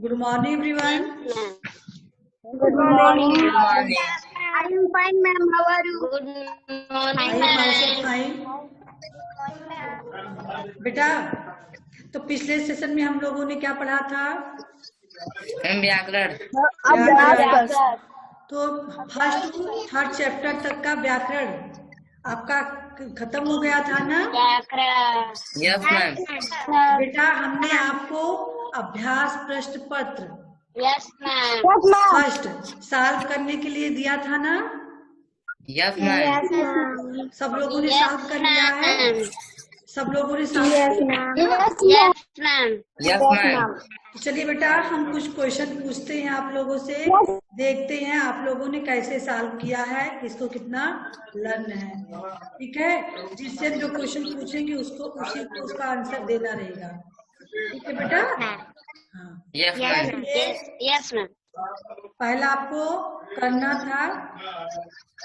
Good morning, everyone. Good morning. Good morning. I am fine, ma'am. How are you? Good I morning, am also ma'am. fine. बेटा, तो पिछले session में हम लोगों ने क्या पढ़ा था? व्याकरण। व्याकरण। तो फर्स्ट टू थर्ड चैप्टर तक का व्याकरण आपका खत्म हो गया था ना? व्याकरण। Yes ma'am. बेटा, हमने आपको अभ्यास प्रश्न पत्र यस मैम। फर्स्ट सॉल्व करने के लिए दिया था ना? Yes ma'am. सब लोगों ने सॉल्व कर लिया है? सब लोगों ने solve yes ma'am. Yes ma'am. तो चलिए बेटा, हम कुछ क्वेश्चन पूछते हैं आप लोगों से, देखते हैं आप लोगों ने कैसे सॉल्व किया है, किसको कितना लर्न है। ठीक है, जिससे हम जो क्वेश्चन पूछेंगे उसको उसी को उसका आंसर देना रहेगा। ठीक है बेटा? हाँ, यस मैम। Yes ma'am. पहला आपको करना था,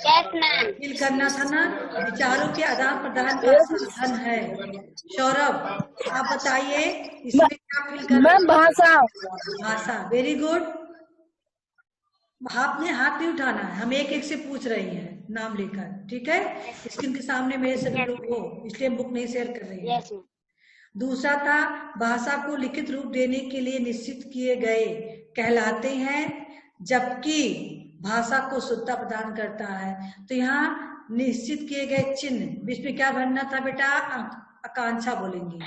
यस मैम। फिल करना था ना, विचारों के आदान प्रदान का साधन है। सौरभ, आप बताइए इसमें क्या फिल करना? भाषा। Very good. आपने हाथ नहीं उठाना है, हम एक एक से पूछ रहे हैं नाम लेकर। ठीक है, स्क्रीन के सामने मेरे सभी लोग हो, इसलिए बुक नहीं शेयर कर रही है। Yes ma'am. दूसरा था, भाषा को लिखित रूप देने के लिए निश्चित किए गए कहलाते हैं, जबकि भाषा को शुद्धता प्रदान करता है। तो यहाँ निश्चित किए गए चिन्ह, बीच में क्या भरना था बेटा? आकांक्षा बोलेंगे,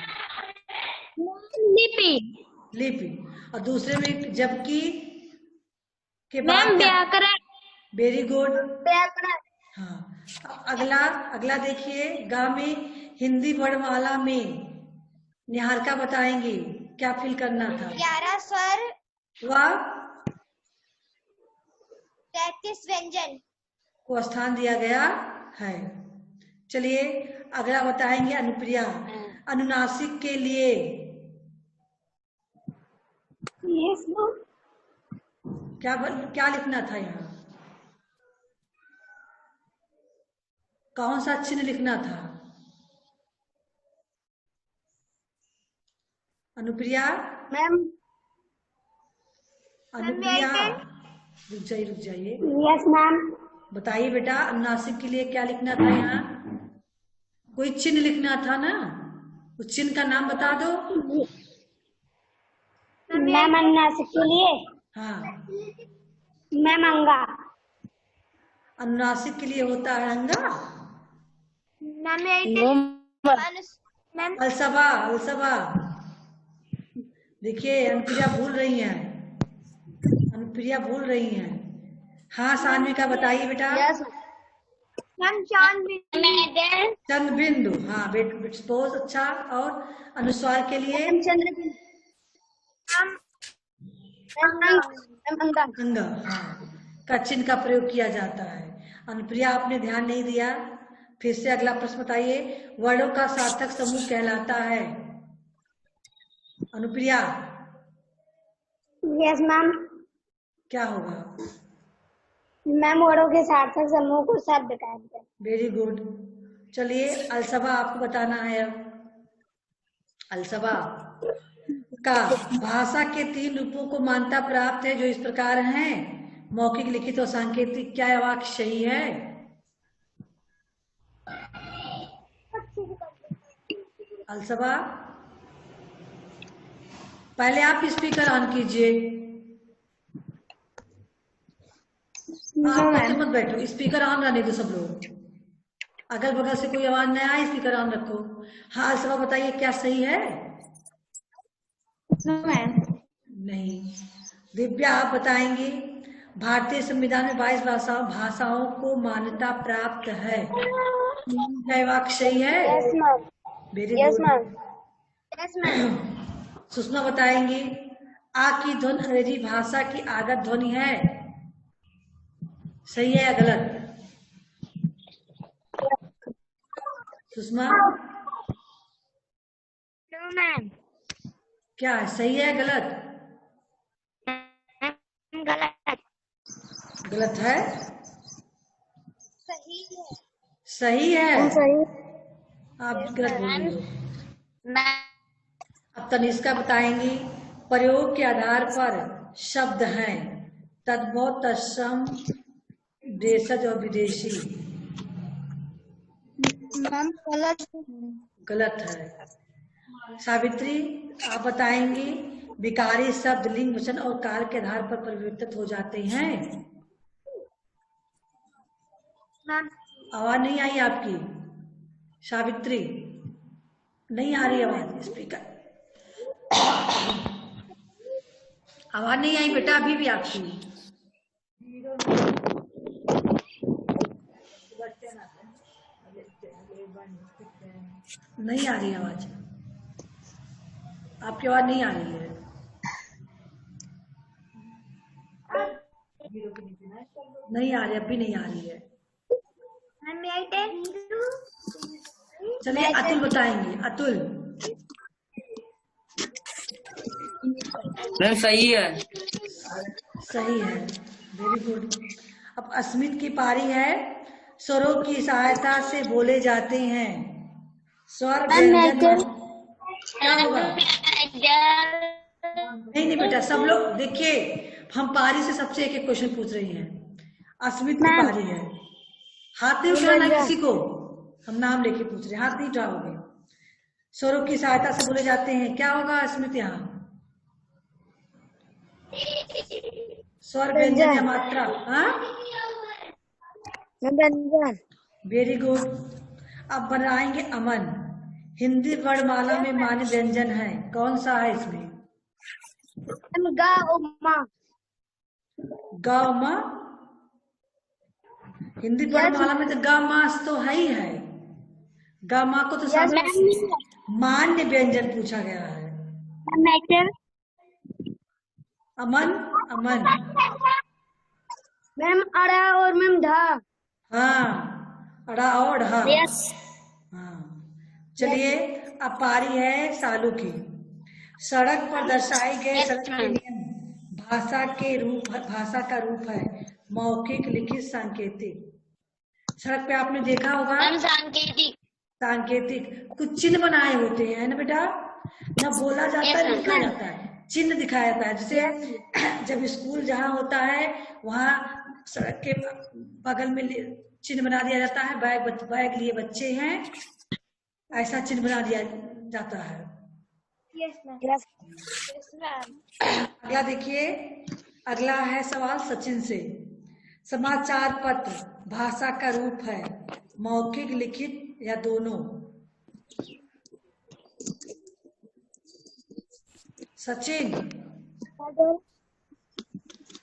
लिपि। लिपि। और दूसरे में जबकि के मैम बाद व्याकरण। Very good. व्याकरण। हाँ, अगला अगला देखिए, गा में हिंदी वर्णमाला में निहारिका बताएंगे क्या फिल करना था? 11 स्वर, वह 33 व्यंजन। को स्थान दिया गया है। चलिए अगला बताएंगे अनुप्रिया, अनुनासिक के लिए यस मैम। क्या लिखना था? यहाँ कौन सा चिन्ह लिखना था? अनुप्रिया, मैम। अनुप्रिया रुक जाइए। Yes ma'am. बताइए बेटा, अनुनासिक के लिए क्या लिखना था? यहाँ कोई चिन्ह लिखना था ना, उस चिन्ह का नाम बता दो। मैम अनुनासिक के लिए हाँ, मैम अंगा। अनुनासिक के लिए होता है अंगा। मैम अलसबा, अलसबा। देखिए अनुप्रिया भूल रही हैं, अनुप्रिया भूल रही हैं। हाँ सान्विका बताइए बेटा। मैम चांद चंद बिंदु। हाँ बहुत अच्छा। और अनुस्वार के लिए अंगा, हाँ, का चिन्ह का प्रयोग किया जाता है। अनुप्रिया आपने ध्यान नहीं दिया, फिर से अगला प्रश्न बताइए, वर्णों का सार्थक समूह कहलाता है? Anupriya yes ma'am. क्या होगा? मैम वर्णों के सार्थक समूह को शब्द कहते हैं। Very good. चलिए अलसबा आपको बताना है अब। अलसबा का भाषा के 3 रूपों को मान्यता प्राप्त है, जो इस प्रकार हैं, मौखिक, लिखित और सांकेतिक। क्या यह वाक्य सही है? अलसबा, पहले आप स्पीकर ऑन कीजिए। आप ऐसे मत बैठो, स्पीकर ऑन रहने दो सब लोग। अगल बगल से कोई आवाज नहीं आए, स्पीकर ऑन रखो। हाँ अलसबा बताइए, क्या सही है? नहीं। दिव्या आप बताएंगी, भारतीय संविधान में 22 भाषाओं को मान्यता प्राप्त है, क्या वाक्य सही है? Yes ma'am. Very yes good. Ma'am. Sushma बताएंगी, आ की ध्वनि अंग्रेजी भाषा की आगत ध्वनि है, सही है या गलत? सुषमा मैम क्या है, सही है या गलत? गलत। गलत है? सही है। सही है? सही। आप गलत बोल रही हो। अब तनिष्का बताएंगी, प्रयोग के आधार पर शब्द हैं तद्भव, तत्सम, देशज और विदेशी। मैम गलत। गलत है। सावित्री, आप बताएंगी विकारी शब्द लिंग, वचन और काल के आधार पर परिवर्तित हो जाते हैं। मैम आवाज नहीं आई आपकी सावित्री, नहीं आ रही आवाज। स्पीकर आवाज नहीं आई बेटा अभी भी आपकी। नहीं आ रही आवाज, आपकी आवाज नहीं आ रही है। नहीं आ रही, अब भी नहीं आ रही है। चलिए अतुल बताएंगे। अतुल। मैम सही है। सही है, वेरी गुड। अब अस्मित की पारी है। स्वरों की सहायता से बोले जाते हैं स्वर व्यंजन। क्या होगा? नहीं बेटा, सब लोग देखिए, हम पारी से सबसे एक एक क्वेश्चन पूछ रही हैं। अस्मित की पारी है, हाथ नहीं उठाना किसी को, हम नाम लेके पूछ रहे हैं, हाथ नहीं उठाओगे। स्वरों की सहायता से बोले जाते हैं, क्या होगा अस्मित यहाँ? स्वर व्यंजन या मात्रा। हाँ, व्यंजन। Very good. अब बनाएंगे अमन। हिंदी वर्णमाला में मान्य व्यंजन है, कौन सा है इसमें? गा उमा। ग म। हिंदी वर्णमाला में तो ग मास तो है ही है। ग मा को तो मान्य व्यंजन पूछा गया है। अमन, अमन। मैम अड़ा और मैम धा। हाँ, अड़ा और ढा। हाँ, चलिए अब पारी है सालू की। सड़क पर दर्शाए गए सड़क के नियम भाषा का रूप है मौखिक, लिखित, सांकेतिक। सड़क पे आपने देखा होगा सांकेतिक कुछ चिन्ह बनाए होते हैं ना बेटा, न बोला जाता है, लिखा जाता है, चिन्ह दिखाया जाता है। जैसे जब स्कूल जहाँ होता है वहाँ सड़क के बगल में चिन्ह बना दिया जाता है, बैग लिए बच्चे हैं, ऐसा चिन्ह बना दिया जाता है। अगला देखिए, अगला है सवाल सचिन से। समाचार पत्र भाषा का रूप है मौखिक, लिखित या दोनों? सचिन,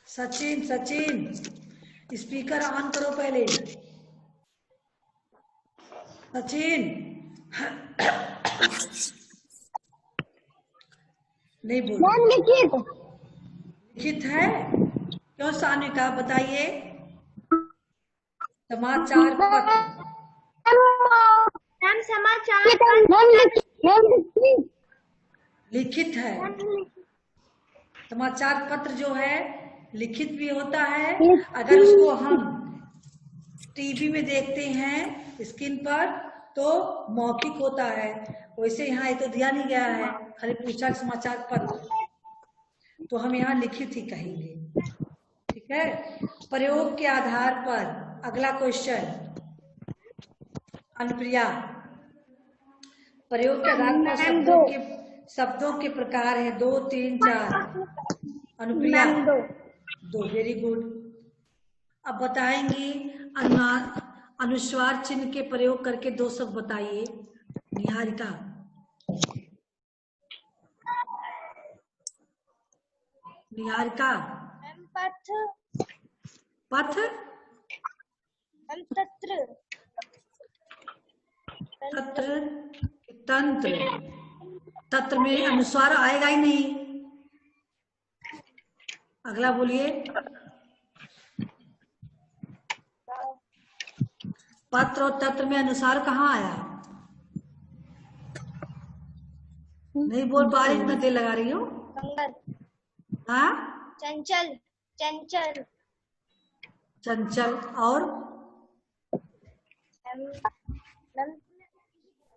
सचिन, सचिन, स्पीकर ऑन करो पहले। सचिन नहीं बोल। लिखित है। क्यों सानिका, बताइए। समाचार पत्र लिखित है। समाचार पत्र जो है लिखित भी होता है, अगर उसको हम टीवी में देखते हैं स्क्रीन पर तो मौखिक होता है। वैसे यहाँ ये तो दिया नहीं गया है, खाली पूछा समाचार पत्र, तो हम यहाँ लिखित ही कहेंगे। ठीक है। प्रयोग के आधार पर अगला क्वेश्चन, अनुप्रिया। प्रयोग के आधार पर शब्दों के प्रकार है 2, 3, 4। Anupriya 2, very good. अब बताएंगी अनुस्वार चिन्ह के प्रयोग करके 2 शब्द बताइए। निहारिका। निहारिका। पथ, पथ, तत्र, तत्र, तंत्र। तत्र में अनुस्वार आएगा ही नहीं। अगला बोलिए। पत्र और तत्र में अनुसार कहाँ आया? नहीं बोल पा रही, मैं दिल लगा रही हूँ। हाँ, चंचल, चंचल, चंचल और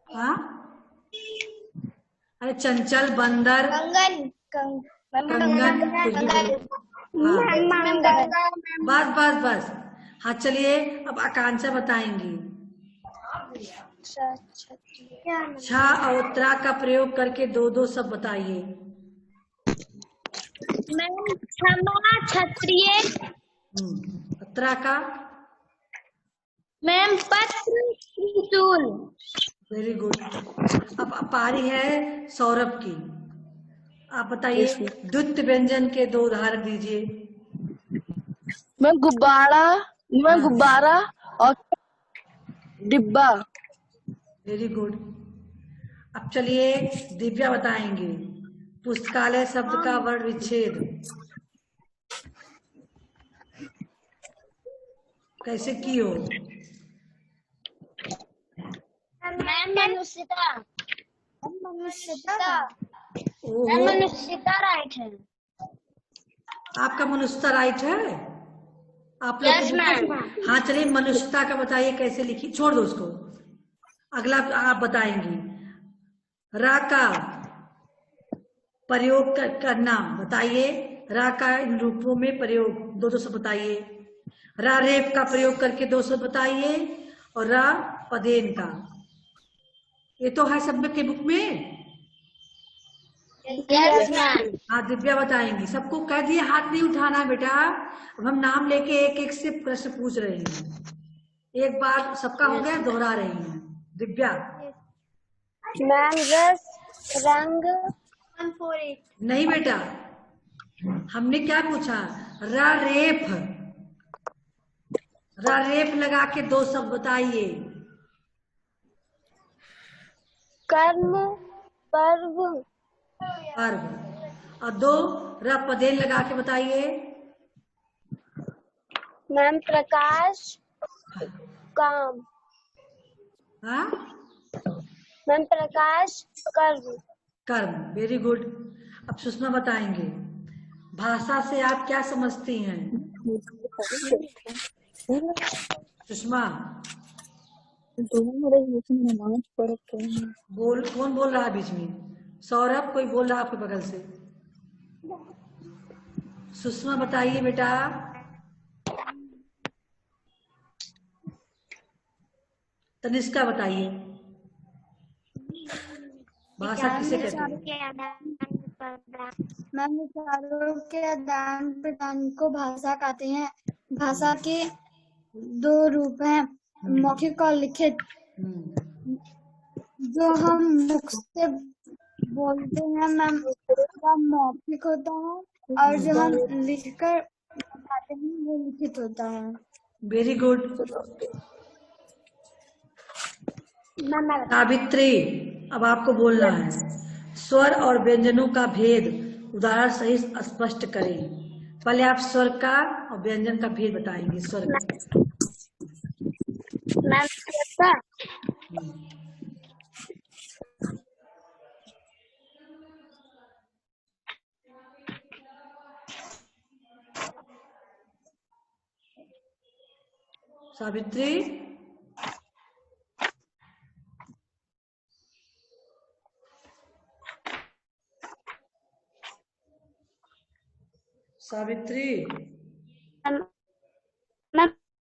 हाँ, अरे चंचल, बंदर, कंगन, कंगन, कुछ भी बोलो। हाँ, बस बस बस। हाँ चलिए, अब आकांक्षा बताएंगी। छ और त्रा का प्रयोग करके दो दो सब बताइए। मैम क्षमा क्षत्रिय। त्रा का? मैम पत्र त्रिशूल। Very good. अब पारी है सौरभ की। आप बताइए, द्वित्व व्यंजन के दो उदाहरण दीजिए। मैं गुब्बारा, मैं हाँ। गुब्बारा और डिब्बा। Very good. अब चलिए दिव्या बताएंगे, पुस्तकालय शब्द का वर्ण विच्छेद कैसे की हो? मैम मनुष्यता। ओहो, मनुष्यता राइट है। आपका मनुष्यता राइट है? आप लोग Yes, ma'am. हाँ चलिए, मनुष्यता का बताइए कैसे लिखी, छोड़ दो उसको। अगला आप बताएंगी, रा का प्रयोग करना बताइए। रा का इन रूपों में प्रयोग दो दो सब बताइए। रा रेप का प्रयोग करके दो सब बताइए, और रा पदेन का। ये तो है सब के बुक में। Yes, ma'am. हाँ दिव्या बताएंगी। सबको कह दिए हाथ नहीं उठाना बेटा, अब हम नाम लेके एक एक से प्रश्न पूछ रहे हैं। एक बार सबका हो गया, दोहरा रही हैं। दिव्या। मैम रस रंग। नहीं बेटा, हमने क्या पूछा? रा रेप, रा रेप लगा के दो शब्द बताइए। कर्म पर्व। पर्व। और दो रा पदेन लगा के बताइए। मैम प्रकाश काम। हाँ, मैम प्रकाश कर्म। कर्म। Very good. अब सुषमा बताएंगे, भाषा से आप क्या समझती हैं? सुषमा बोल, कौन बोल रहा है बीच में? सौरभ, कोई बोल रहा है आपके बगल से? सुषमा बताइए बेटा। तनिष्का बताइए, भाषा किसे कहते हैं? मैम विचारों के आदान प्रदान को भाषा कहते हैं। भाषा के दो रूप हैं, मौखिक और लिखित। जो हम मुख से बोलते हैं मैम वो मौखिक होता है, और जो हम लिखकर बताते हैं वो लिखित होता है। Very good. सावित्री, अब आपको बोलना है, स्वर और व्यंजनों का भेद उदाहरण सहित स्पष्ट करें। पहले आप स्वर का और व्यंजन का भेद बताएंगे। स्वर का। सावित्री, सावित्री। मैम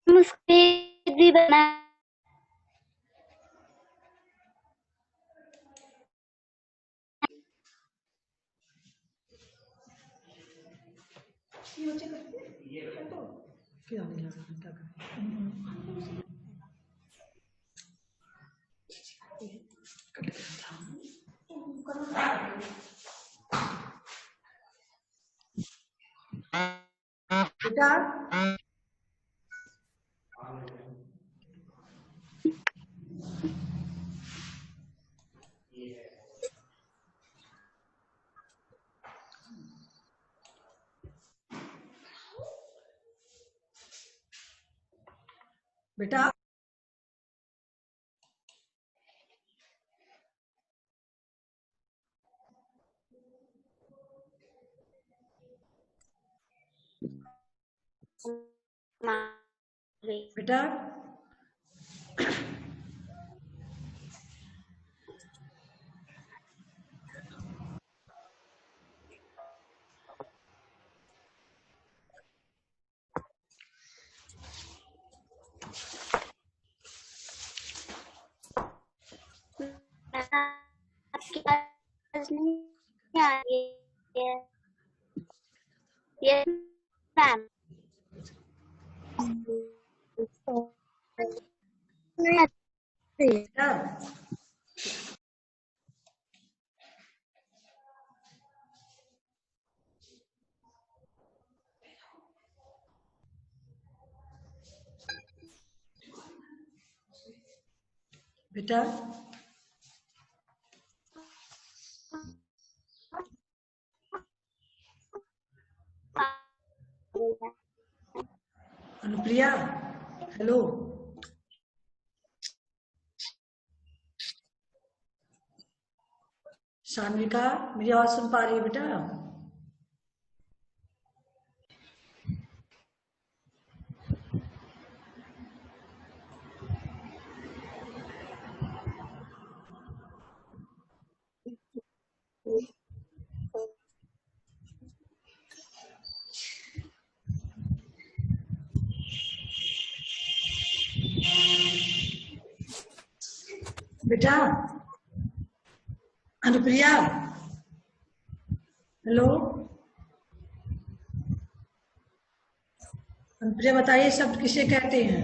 उसके भी बना। क्या नहीं लगा, क्या करें? बेटा बेटा बेटा Yes, ma'am. बेटा बेटा अनुप्रिया हेलो शान्विका मेरी आवाज सुन पा रही है बेटा? बेटा अनुप्रिया हेलो अनुप्रिया बताइए शब्द किसे कहते हैं?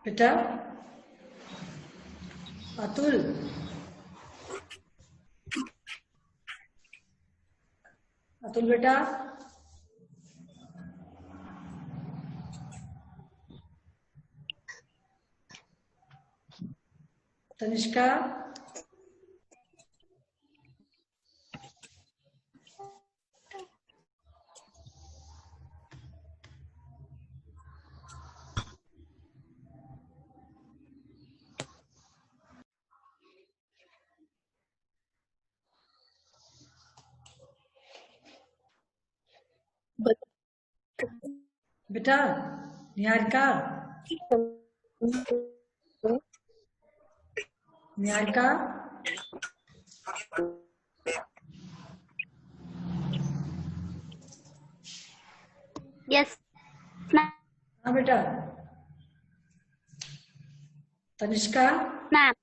बेटा अतुल अतुल बेटा तनिष्का बेटा निहारिका निहारिका Yes, ma'am. हाँ बेटा तनिष्का Ma'am.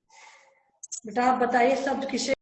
बेटा आप बताइए शब्द किसे